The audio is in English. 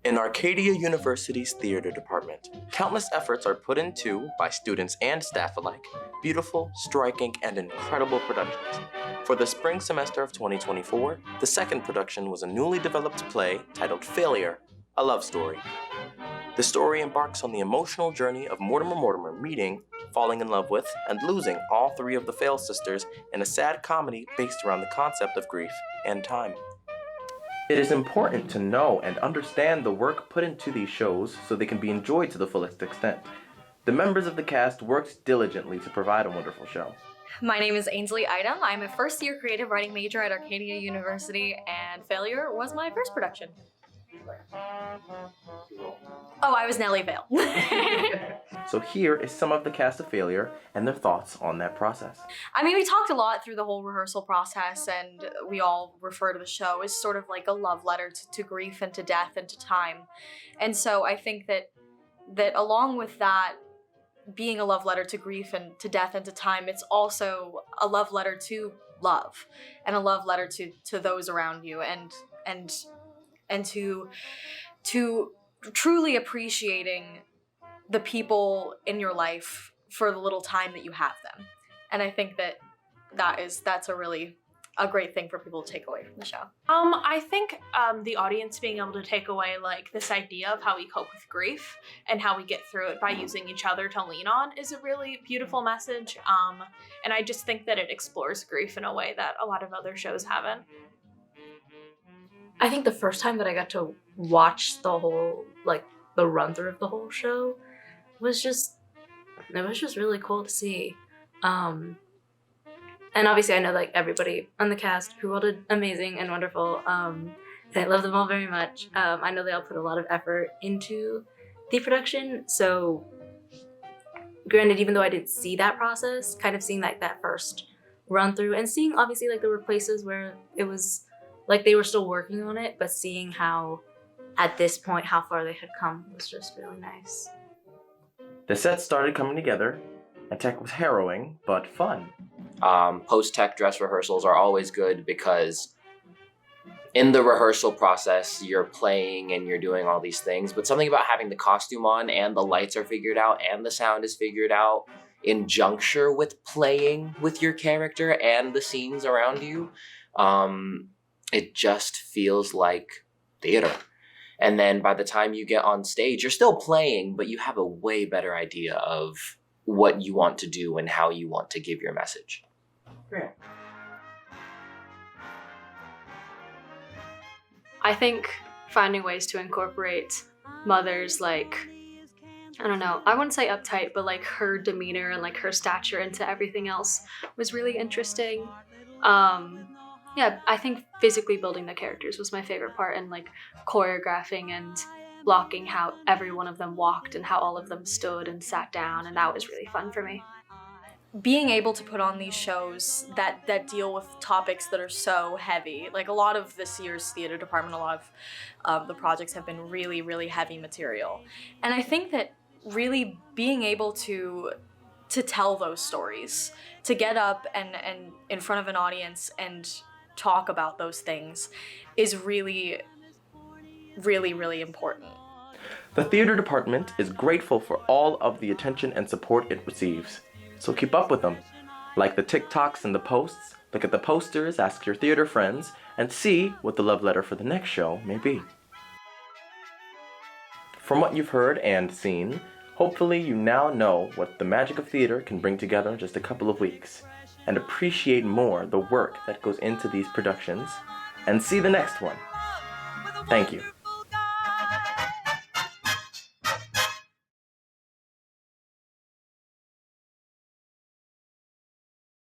In Arcadia University's theater department, countless efforts are put into, by students and staff alike, beautiful, striking, and incredible productions. For the spring semester of 2024, the second production was a newly developed play titled Failure, a Love Story. The story embarks on the emotional journey of Mortimer meeting, falling in love with, and losing all three of the Fail sisters in a sad comedy based around the concept of grief and time. It is important to know and understand the work put into these shows so they can be enjoyed to the fullest extent. The members of the cast worked diligently to provide a wonderful show. My name is Ainsley Idem. I'm a first-year creative writing major at Arcadia University, and Failure was my first production. Oh, I was Nellie Vale. So here is some of the cast of Failure and their thoughts on that process. I mean, we talked a lot through the whole rehearsal process, and we all refer to the show as sort of like a love letter to grief and to death and to time. And so I think that along with that, being a love letter to grief and to death and to time, it's also a love letter to love and a love letter to those around you and to truly appreciating the people in your life for the little time that you have them. And I think that's a great thing for people to take away from the show. I think the audience being able to take away like this idea of how we cope with grief and how we get through it by using each other to lean on is a really beautiful message. And I just think that it explores grief in a way that a lot of other shows haven't. I think the first time that I got to watch the whole, like, the run-through of the whole show was just really cool to see. And obviously I know, like, everybody on the cast who all did amazing and wonderful, and I love them all very much. I know they all put a lot of effort into the production, so granted, even though I didn't see that process, kind of seeing, like, that first run-through and seeing, obviously, like, there were places where it was like they were still working on it, but seeing how, at this point, how far they had come was just really nice. The set started coming together, and tech was harrowing, but fun. Post-tech dress rehearsals are always good because in the rehearsal process, you're playing and you're doing all these things, but something about having the costume on and the lights are figured out and the sound is figured out in juncture with playing with your character and the scenes around you, it just feels like theater. And then by the time you get on stage, you're still playing, but you have a way better idea of what you want to do and how you want to give your message. Great. I think finding ways to incorporate Mother's, like, I don't know, I wouldn't say uptight, but like her demeanor and like her stature into everything else was really interesting. Yeah, I think physically building the characters was my favorite part, and like choreographing and blocking how every one of them walked and how all of them stood and sat down, and that was really fun for me. Being able to put on these shows that deal with topics that are so heavy, like a lot of this year's theater department, a lot of the projects have been really, really heavy material. And I think that really being able to tell those stories, to get up and in front of an audience and talk about those things is really, really, really important. The theater department is grateful for all of the attention and support it receives. So keep up with them. Like the TikToks and the posts, look at the posters, ask your theater friends, and see what the love letter for the next show may be. From what you've heard and seen, hopefully you now know what the magic of theater can bring together in just a couple of weeks, and appreciate more the work that goes into these productions, and see the next one. Thank you.